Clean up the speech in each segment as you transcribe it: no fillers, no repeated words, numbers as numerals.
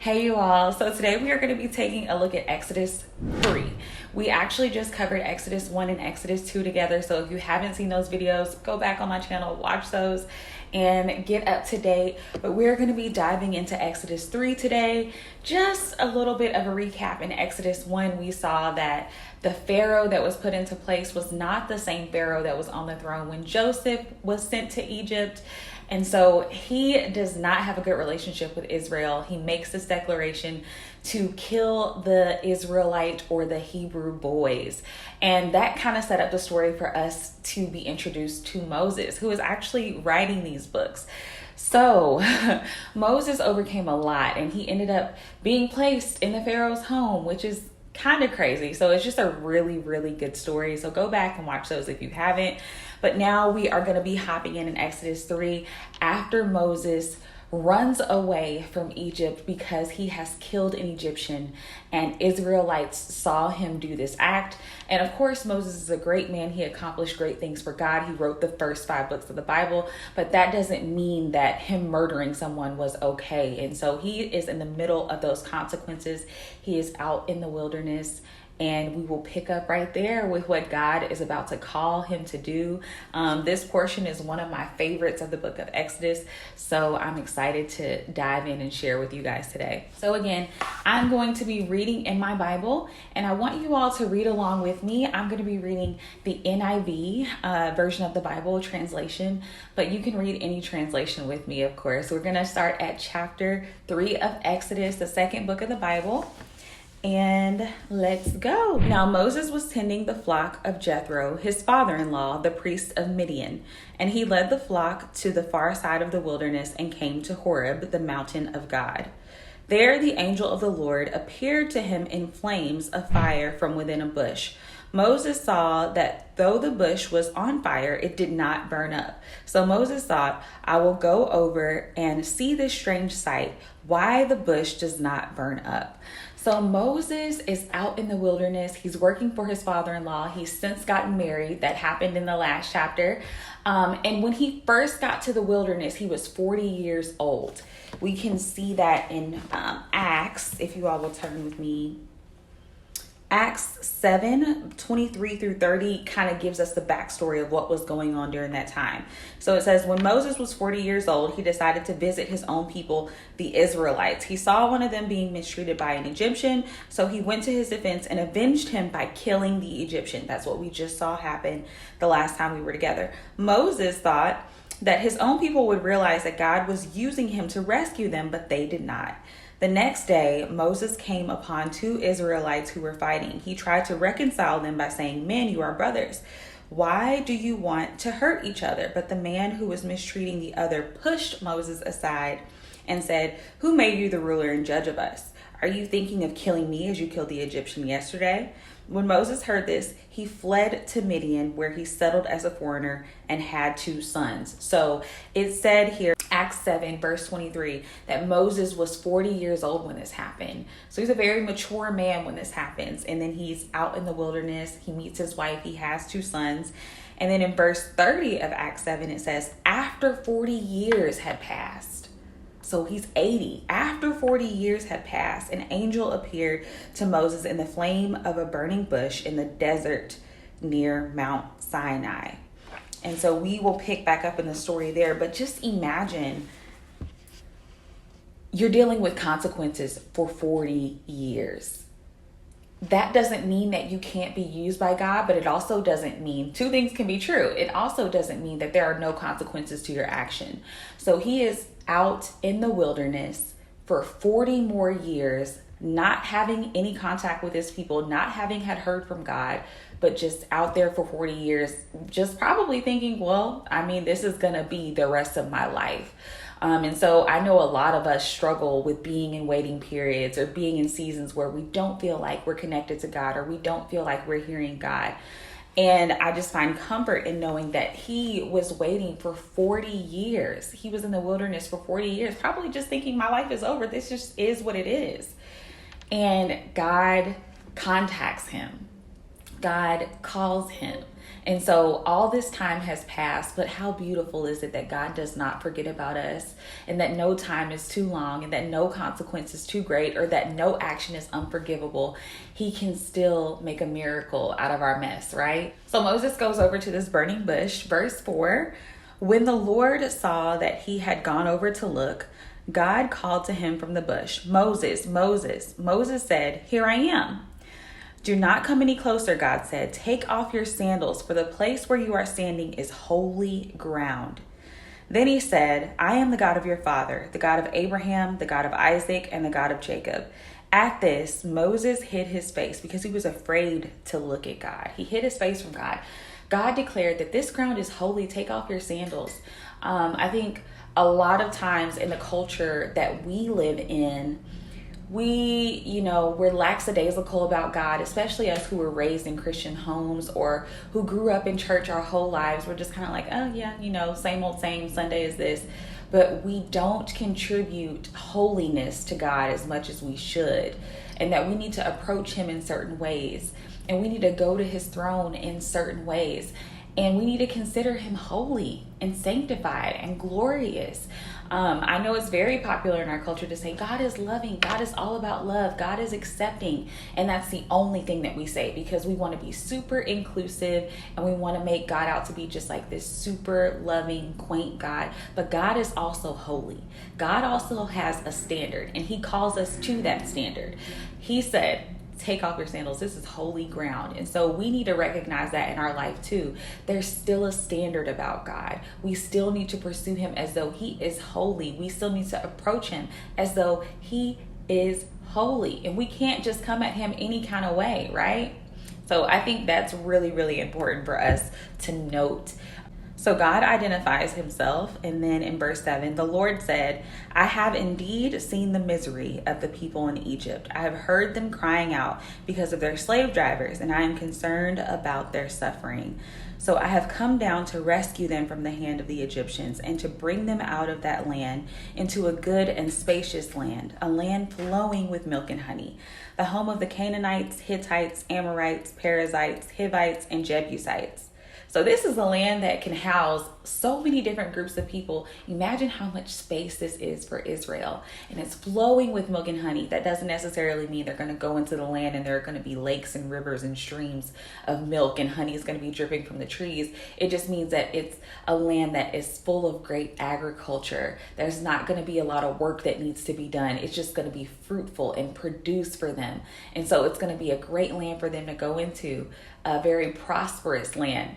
Hey you all, so today we are going to be taking a look at Exodus 3. We actually just covered Exodus 1 and Exodus 2 together, so if you haven't seen those videos, go back on my channel, watch those, and get up to date. But we're going to be diving into Exodus 3 today. Just a little bit of a recap. In Exodus 1, we saw that the Pharaoh that was put into place was not the same Pharaoh that was on the throne when Joseph was sent to Egypt. And so he does not have a good relationship with Israel. He makes this declaration to kill the Israelite or the Hebrew boys. And that kind of set up the story for us to be introduced to Moses, who is actually writing these books. So Moses overcame a lot, and he ended up being placed in the Pharaoh's home, which is kind of crazy. So it's just a really, really good story. So go back and watch those if you haven't. But now we are going to be hopping in Exodus 3 after Moses runs away from Egypt because he has killed an Egyptian, and Israelites saw him do this act. And of course, Moses is a great man. He accomplished great things for God. He wrote the first 5 books of the Bible, but that doesn't mean that him murdering someone was okay. And so he is in the middle of those consequences. He is out in the wilderness. And we will pick up right there with what God is about to call him to do. This portion is one of my favorites of the book of Exodus. So I'm excited to dive in and share with you guys today. So again, I'm going to be reading in my Bible, and I want you all to read along with me. I'm going to be reading the NIV version of the Bible translation, but you can read any translation with me, of course. We're going to start at chapter 3 of Exodus, the second book of the Bible. And let's go. Now Moses was tending the flock of Jethro, his father-in-law, the priest of Midian, and he led the flock to the far side of the wilderness and came to Horeb, the mountain of God. There the angel of the Lord appeared to him in flames of fire from within a bush. Moses saw that though the bush was on fire, it did not burn up. So Moses thought, I will go over and see this strange sight, why the bush does not burn up. So Moses is out in the wilderness. He's working for his father-in-law. He's since gotten married. That happened in the last chapter. And when he first got to the wilderness, he was 40 years old. We can see that in Acts, if you all will turn with me. Acts 7:23-30 kind of gives us the backstory of what was going on during that time. So it says, when Moses was 40 years old, he decided to visit his own people, the Israelites. He saw one of them being mistreated by an Egyptian, so he went to his defense and avenged him by killing the Egyptian. That's what we just saw happen the last time we were together. Moses thought that his own people would realize that God was using him to rescue them, but they did not. The next day, Moses came upon 2 Israelites who were fighting. He tried to reconcile them by saying, men, you are brothers. Why do you want to hurt each other? But the man who was mistreating the other pushed Moses aside and said, who made you the ruler and judge of us? Are you thinking of killing me as you killed the Egyptian yesterday? When Moses heard this, he fled to Midian, where he settled as a foreigner and had 2 sons. So it said here, Acts 7, verse 23, that Moses was 40 years old when this happened. So he's a very mature man when this happens. And then he's out in the wilderness. He meets his wife. He has 2 sons. And then in verse 30 of Acts 7, it says, after 40 years had passed. So he's 80. After 40 years had passed, an angel appeared to Moses in the flame of a burning bush in the desert near Mount Sinai. And so we will pick back up in the story there. But just imagine you're dealing with consequences for 40 years. That doesn't mean that you can't be used by God, but it also doesn't mean 2 things can be true. It also doesn't mean that there are no consequences to your action. So he is out in the wilderness for 40 more years, not having any contact with his people, not having had heard from God, but just out there for 40 years, just probably thinking, well, I mean, this is going to be the rest of my life. And so I know a lot of us struggle with being in waiting periods or being in seasons where we don't feel like we're connected to God, or we don't feel like we're hearing God. And I just find comfort in knowing that he was waiting for 40 years. He was in the wilderness for 40 years, probably just thinking my life is over. This just is what it is. And God contacts him. God calls him. And so all this time has passed, but how beautiful is it that God does not forget about us, and that no time is too long, and that no consequence is too great, or that no action is unforgivable. He can still make a miracle out of our mess, right? So Moses goes over to this burning bush. Verse 4, when the Lord saw that he had gone over to look, God called to him from the bush, Moses, Moses. Moses said, here I am. Do not come any closer, God said. Take off your sandals, for the place where you are standing is holy ground. Then he said, I am the God of your father, the God of Abraham, the God of Isaac, and the God of Jacob. At this, Moses hid his face because he was afraid to look at God. He hid his face from God. God declared that this ground is holy. Take off your sandals. I think a lot of times in the culture that we live in, we're lackadaisical about God, especially us who were raised in Christian homes or who grew up in church our whole lives. We're just kind of like, oh yeah, same old same, Sunday is this. But we don't contribute holiness to God as much as we should, and that we need to approach him in certain ways, and we need to go to his throne in certain ways. And we need to consider him holy and sanctified and glorious. I know it's very popular in our culture to say God is loving, God is all about love, God is accepting. And that's the only thing that we say, because we want to be super inclusive and we want to make God out to be just like this super loving, quaint God. But God is also holy. God also has a standard, and he calls us to that standard. He said, take off your sandals. This is holy ground. And so we need to recognize that in our life too. There's still a standard about God. We still need to pursue him as though he is holy. We still need to approach him as though he is holy. And we can't just come at him any kind of way, right? So I think that's really, really important for us to note. So God identifies himself, and then in verse 7, the Lord said, I have indeed seen the misery of the people in Egypt. I have heard them crying out because of their slave drivers, and I am concerned about their suffering. So I have come down to rescue them from the hand of the Egyptians and to bring them out of that land into a good and spacious land, a land flowing with milk and honey, the home of the Canaanites, Hittites, Amorites, Perizzites, Hivites, and Jebusites. So this is a land that can house so many different groups of people. Imagine how much space this is for Israel. And it's flowing with milk and honey. That doesn't necessarily mean they're going to go into the land and there are going to be lakes and rivers and streams of milk and honey is going to be dripping from the trees. It just means that it's a land that is full of great agriculture. There's not going to be a lot of work that needs to be done. It's just going to be fruitful and produce for them. And so it's going to be a great land for them to go into, a very prosperous land.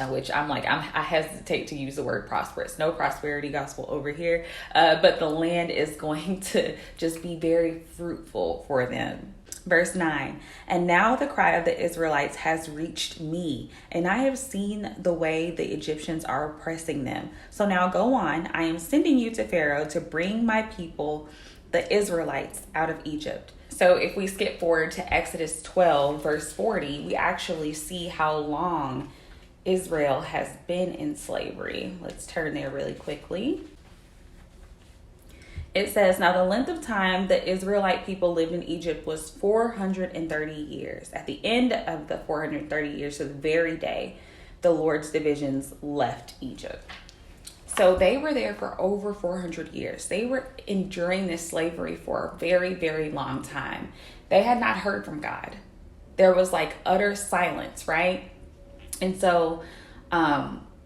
Which I hesitate to use the word prosperous. No prosperity gospel over here. But the land is going to just be very fruitful for them. Verse 9, and now the cry of the Israelites has reached me, and I have seen the way the Egyptians are oppressing them. So now go on. I am sending you to Pharaoh to bring my people, the Israelites, out of Egypt. So if we skip forward to Exodus 12, verse 40, we actually see how long Israel has been in slavery. Let's turn there really quickly. It says, now the length of time the Israelite people lived in Egypt was 430 years. At the end of the 430 years, so the very day, the Lord's divisions left Egypt. So they were there for over 400 years. They were enduring this slavery for a very, very long time. They had not heard from God. There was like utter silence, right? And so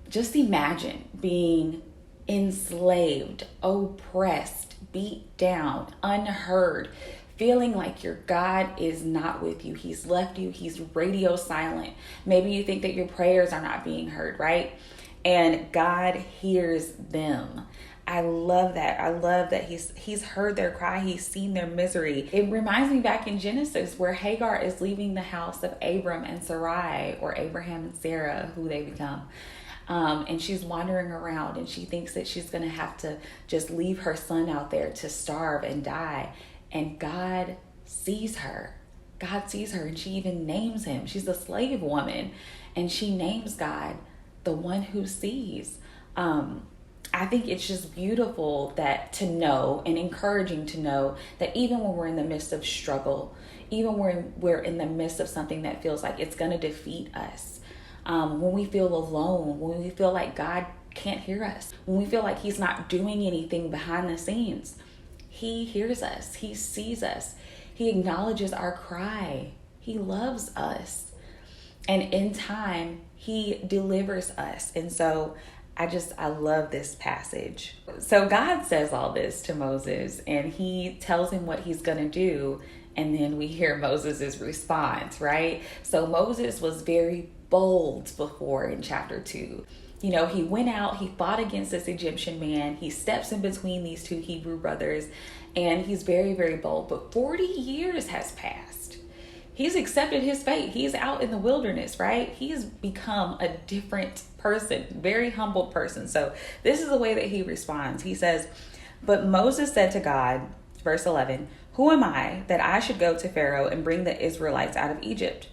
just imagine being enslaved, oppressed, beat down, unheard, feeling like your God is not with you. He's left you. He's radio silent. Maybe you think that your prayers are not being heard, right? And God hears them. I love that. I love that he's heard their cry. He's seen their misery. It reminds me back in Genesis where Hagar is leaving the house of Abram and Sarai, or Abraham and Sarah, who they become. And she's wandering around and she thinks that she's going to have to just leave her son out there to starve and die. And God sees her. God sees her, and she even names him. She's a slave woman, and she names God the one who sees. I think it's just beautiful that to know and encouraging to know that even when we're in the midst of struggle, even when we're in the midst of something that feels like it's going to defeat us, when we feel alone, when we feel like God can't hear us, when we feel like he's not doing anything behind the scenes, he hears us, he sees us, he acknowledges our cry, he loves us, and in time he delivers us. And so I love this passage. So God says all this to Moses and he tells him what he's going to do. And then we hear Moses' response, right? So Moses was very bold before in chapter 2. You know, he went out, he fought against this Egyptian man. He steps in between these two Hebrew brothers and he's very, very bold. But 40 years has passed. He's accepted his fate. He's out in the wilderness, right? He's become a different person, very humble person. So this is the way that he responds. He says, but Moses said to God, verse 11, who am I that I should go to Pharaoh and bring the Israelites out of Egypt?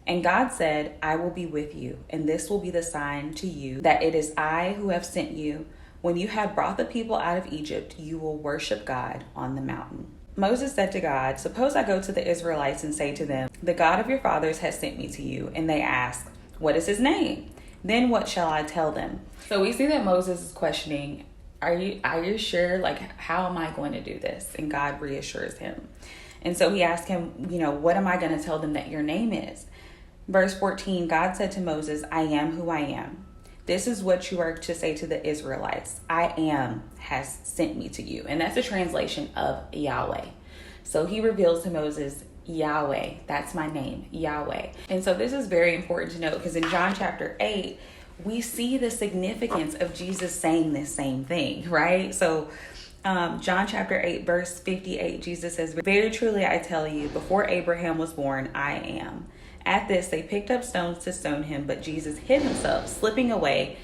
And God said, I will be with you, and this will be the sign to you that it is I who have sent you. When you have brought the people out of Egypt, you will worship God on the mountain. Moses said to God, suppose I go to the Israelites and say to them, the God of your fathers has sent me to you. And they ask, what is his name? Then what shall I tell them? So we see that Moses is questioning, are you sure? Like, how am I going to do this? And God reassures him. And so he asked him, what am I going to tell them that your name is? Verse 14, God said to Moses, I am who I am. This is what you are to say to the Israelites. I am has sent me to you. And that's a translation of Yahweh. So he reveals to Moses, Yahweh, that's my name, Yahweh. And so this is very important to note because in John chapter 8, we see the significance of Jesus saying this same thing, right? So John chapter 8, verse 58, Jesus says, very truly I tell you, before Abraham was born, I am. At this, they picked up stones to stone him, but Jesus hid himself, slipping away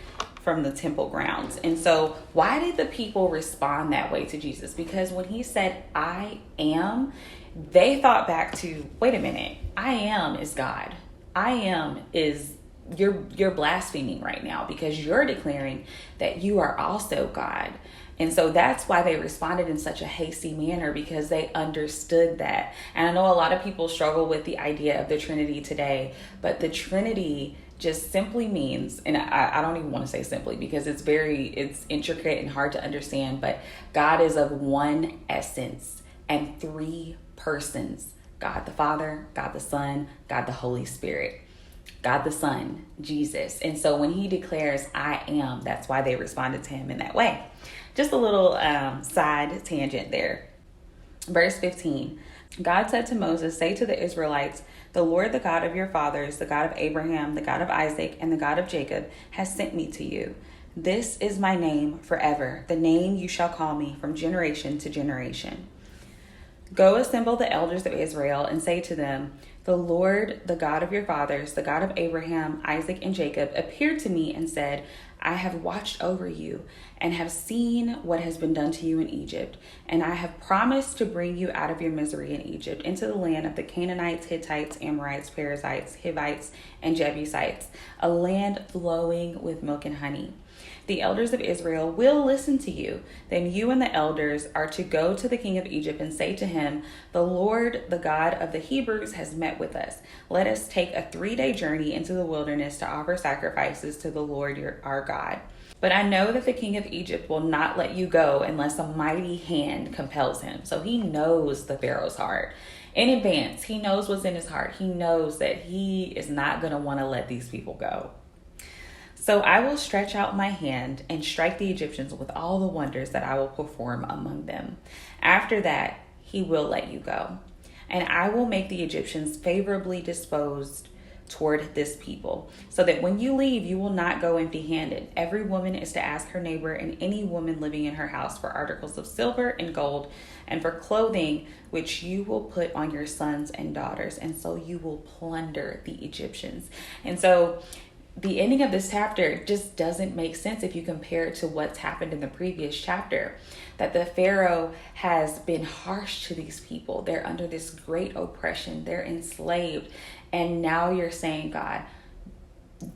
from the temple grounds. And so why did the people respond that way to Jesus? Because when he said, I am, they thought back to, wait a minute, I am is God. I am is, you're blaspheming right now because you're declaring that you are also God. And so that's why they responded in such a hasty manner, because they understood that. And I know a lot of people struggle with the idea of the Trinity today, but the Trinity just simply means, and I don't even want to say simply because it's intricate and hard to understand, but God is of one essence and three persons: God the Father, God the Son, God the Holy Spirit. God the Son, Jesus. And so when he declares, I am, that's why they responded to him in that way. Just a little side tangent there. Verse 15, God said to Moses, say to the Israelites, the Lord, the God of your fathers, the God of Abraham, the God of Isaac, and the God of Jacob, has sent me to you. This is my name forever, the name you shall call me from generation to generation. Go assemble the elders of Israel and say to them, the Lord, the God of your fathers, the God of Abraham, Isaac, and Jacob, appeared to me and said, I have watched over you and have seen what has been done to you in Egypt. And I have promised to bring you out of your misery in Egypt into the land of the Canaanites, Hittites, Amorites, Perizzites, Hivites, and Jebusites, a land flowing with milk and honey. The elders of Israel will listen to you. Then you and the elders are to go to the king of Egypt and say to him, the Lord, the God of the Hebrews, has met with us. Let us take a 3-day journey into the wilderness to offer sacrifices to the Lord our God. But I know that the king of Egypt will not let you go unless a mighty hand compels him. So he knows the Pharaoh's heart. In advance, he knows what's in his heart. He knows that he is not going to want to let these people go. So I will stretch out my hand and strike the Egyptians with all the wonders that I will perform among them. After that, he will let you go. And I will make the Egyptians favorably disposed toward this people, so that when you leave, you will not go empty-handed. Every woman is to ask her neighbor and any woman living in her house for articles of silver and gold and for clothing, which you will put on your sons and daughters. And so you will plunder the Egyptians. And so the ending of this chapter just doesn't make sense if you compare it to what's happened in the previous chapter, that the Pharaoh has been harsh to these people. They're under this great oppression. They're enslaved. And now you're saying, God,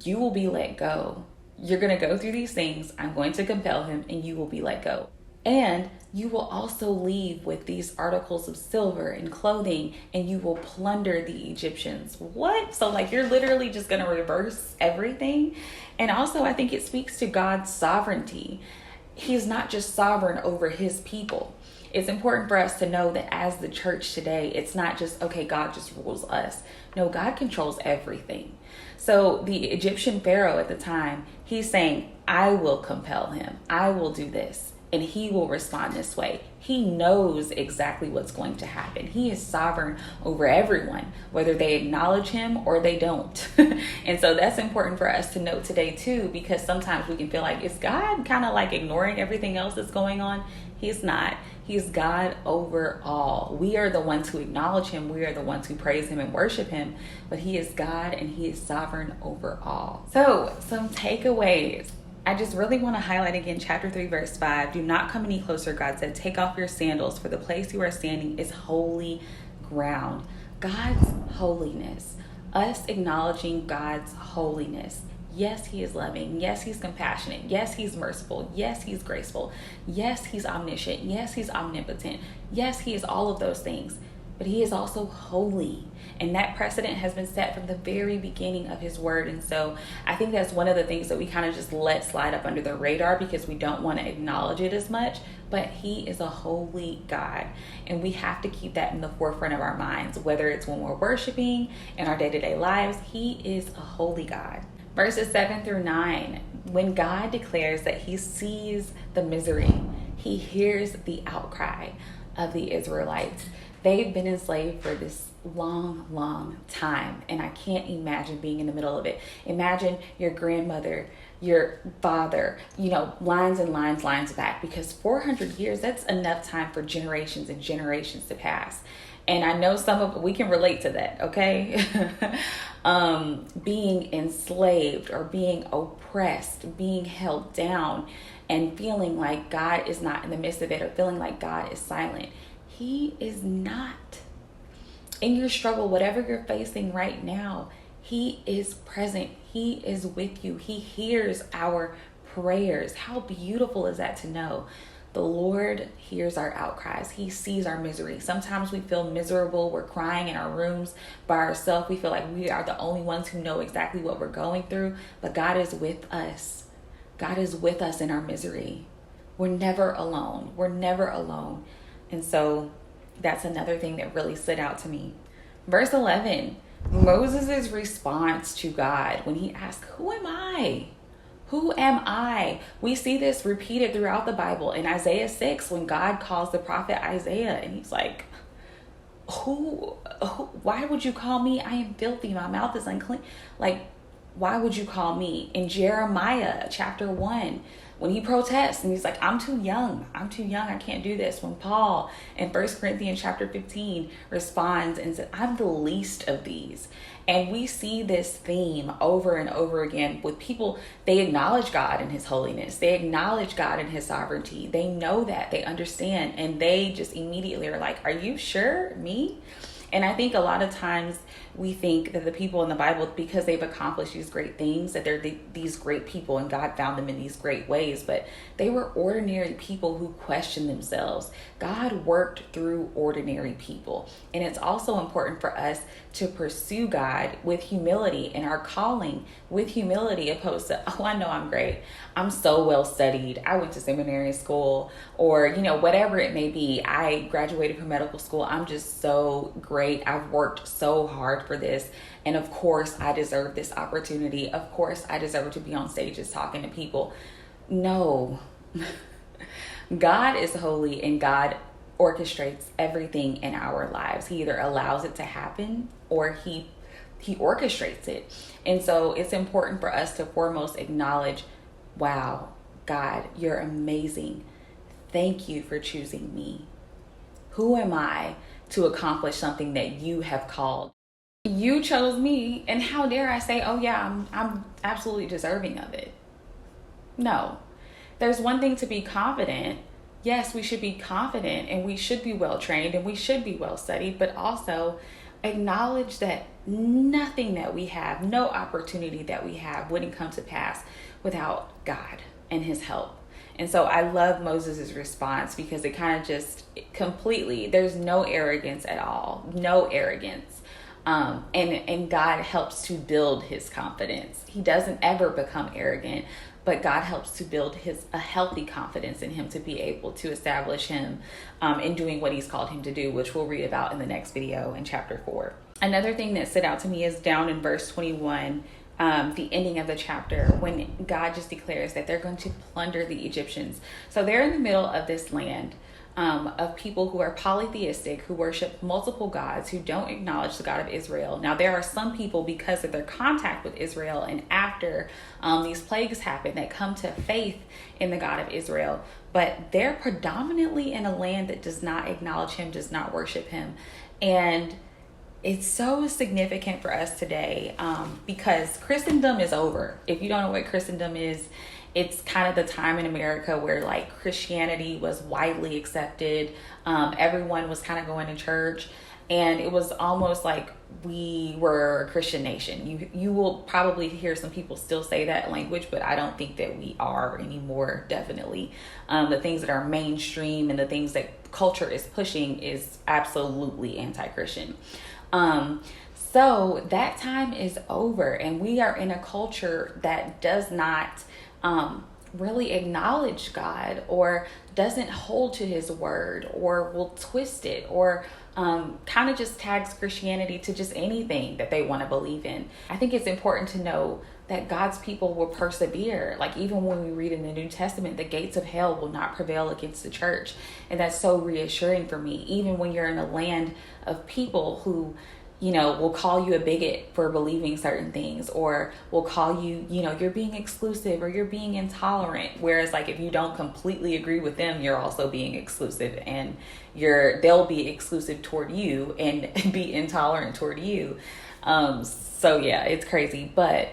you will be let go You're going to go through these things. I'm going to compel him and you will be let go. And you will also leave with these articles of silver and clothing, and you will plunder the Egyptians. What? So like you're literally just going to reverse everything. And also I think it speaks to God's sovereignty. He's not just sovereign over his people. It's important for us to know that as the church today, it's not just, okay, God just rules us. No, God controls everything. So the Egyptian Pharaoh at the time, he's saying, I will compel him. I will do this. And he will respond this way. He knows exactly what's going to happen. He is sovereign over everyone, whether they acknowledge him or they don't. And so that's important for us to note today too, because sometimes we can feel like, is God kind of like ignoring everything else that's going on? He's not. He's God over all. We are the ones who acknowledge him. We are the ones who praise him and worship him. But he is God and he is sovereign over all. So some takeaways. I just really want to highlight again chapter 3 verse 5. Do not come any closer, God said. Take off your sandals, for the place you are standing is holy ground. God's holiness. Us acknowledging God's holiness. Yes, he is loving. Yes, he's compassionate. Yes, he's merciful. Yes, he's graceful. Yes, he's omniscient. Yes, he's omnipotent. Yes, he is all of those things. But he is also holy. And that precedent has been set from the very beginning of his word. And so I think that's one of the things that we kind of just let slide up under the radar because we don't want to acknowledge it as much. But he is a holy God. And we have to keep that in the forefront of our minds, whether it's when we're worshiping in our day-to-day lives. He is a holy God. Verses 7 through 9, when God declares that he sees the misery, he hears the outcry of the Israelites. They've been enslaved for this long time, and I can't imagine being in the middle of it. Imagine your grandmother, your father, lines and lines back, because 400 years, that's enough time for generations and generations to pass. And I know we can relate to that, okay? Being enslaved or being oppressed, being held down, and feeling like God is not in the midst of it, or feeling like God is silent. He is not. In your struggle, whatever you're facing right now, he is present. He is with you. He hears our prayers. How beautiful is that to know? The Lord hears our outcries. He sees our misery. Sometimes we feel miserable. We're crying in our rooms by ourselves. We feel like we are the only ones who know exactly what we're going through. But God is with us. God is with us in our misery. We're never alone. We're never alone. And so that's another thing that really stood out to me. Verse 11, Moses' response to God when he asked, who am I? Who am I? We see this repeated throughout the Bible. In Isaiah 6, when God calls the prophet Isaiah, and he's like, who, why would you call me? I am filthy. My mouth is unclean. Like, why would you call me? In Jeremiah chapter 1, when he protests and he's like, I'm too young, I can't do this. When Paul in 1 Corinthians chapter 15 responds and says, I'm the least of these. And we see this theme over and over again with people. They acknowledge God in his holiness. They acknowledge God in his sovereignty. They know that, they understand, and they just immediately are like, are you sure? Me? And I think a lot of times we think that the people in the Bible, because they've accomplished these great things, that they're these great people and God found them in these great ways. But they were ordinary people who questioned themselves. God worked through ordinary people. And it's also important for us to pursue God with humility and our calling with humility, opposed to, oh, I know I'm great. I'm so well studied. I went to seminary school, or, whatever it may be. I graduated from medical school. I'm just so great. I've worked so hard for this. And of course, I deserve this opportunity. Of course, I deserve to be on stages talking to people. No, God is holy, and God orchestrates everything in our lives. He either allows it to happen or he orchestrates it. And so it's important for us to foremost acknowledge, wow, God, you're amazing. Thank you for choosing me. Who am I to accomplish something that you have called? You chose me, and how dare I say, oh yeah, I'm absolutely deserving of it. No, there's one thing to be confident. Yes, we should be confident, and we should be well trained, and we should be well studied, but also acknowledge that nothing that we have, no opportunity that we have wouldn't come to pass without God and his help. And so I love Moses' response because it kind of just completely, there's no arrogance at all, no arrogance. And God helps to build his confidence. He doesn't ever become arrogant, but God helps to build a healthy confidence in him to be able to establish him in doing what he's called him to do, which we'll read about in the next video in chapter 4. Another thing that stood out to me is down in verse 21, the ending of the chapter, when God just declares that they're going to plunder the Egyptians. So they're in the middle of this land of people who are polytheistic, who worship multiple gods, who don't acknowledge the God of Israel. Now, there are some people, because of their contact with Israel and after these plagues happen, that come to faith in the God of Israel. But they're predominantly in a land that does not acknowledge him, does not worship him. And it's so significant for us today because Christendom is over. If you don't know what Christendom is, it's kind of the time in America where like Christianity was widely accepted. Everyone was kind of going to church, and it was almost like we were a Christian nation. You will probably hear some people still say that language, but I don't think that we are anymore, definitely. The things that are mainstream and the things that culture is pushing is absolutely anti-Christian. So that time is over, and we are in a culture that does not really acknowledge God, or doesn't hold to his word, or will twist it, or kind of just tags Christianity to just anything that they want to believe in. I think it's important to know that God's people will persevere. Like even when we read in the New Testament, the gates of hell will not prevail against the church. And that's so reassuring for me. Even when you're in a land of people who, you know, will call you a bigot for believing certain things, or will call you, you know, you're being exclusive or you're being intolerant. Whereas like if you don't completely agree with them, you're also being exclusive, and they'll be exclusive toward you and be intolerant toward you. So yeah, it's crazy. But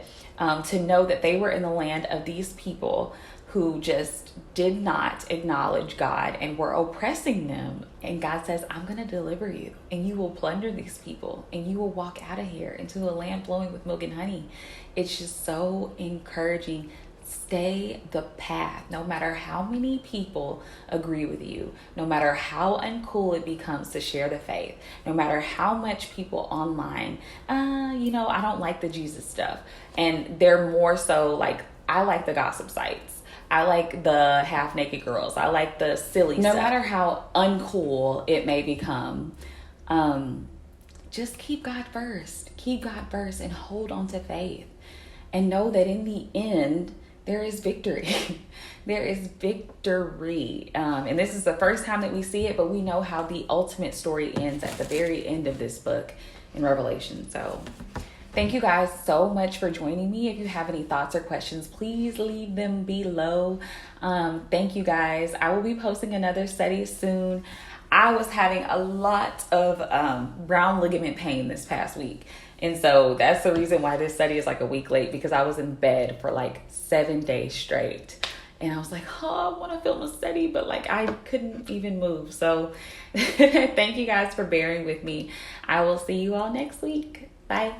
to know that they were in the land of these people who just did not acknowledge God and were oppressing them. And God says, I'm going to deliver you, and you will plunder these people, and you will walk out of here into a land flowing with milk and honey. It's just so encouraging. Stay the path, no matter how many people agree with you, no matter how uncool it becomes to share the faith, no matter how much people online, I don't like the Jesus stuff. And they're more so like, I like the gossip sites. I like the half naked girls. I like the silly stuff. No matter how uncool it may become, just keep God first. Keep God first and hold on to faith. And know that in the end, there is victory. There is victory. And this is the first time that we see it, but we know how the ultimate story ends at the very end of this book in Revelation. So thank you guys so much for joining me. If you have any thoughts or questions, please leave them below. Thank you guys. I will be posting another study soon. I was having a lot of brown ligament pain this past week. And so that's the reason why this study is like a week late, because I was in bed for like 7 days straight. And I was like, I want to film a study, but like I couldn't even move. So thank you guys for bearing with me. I will see you all next week. Bye.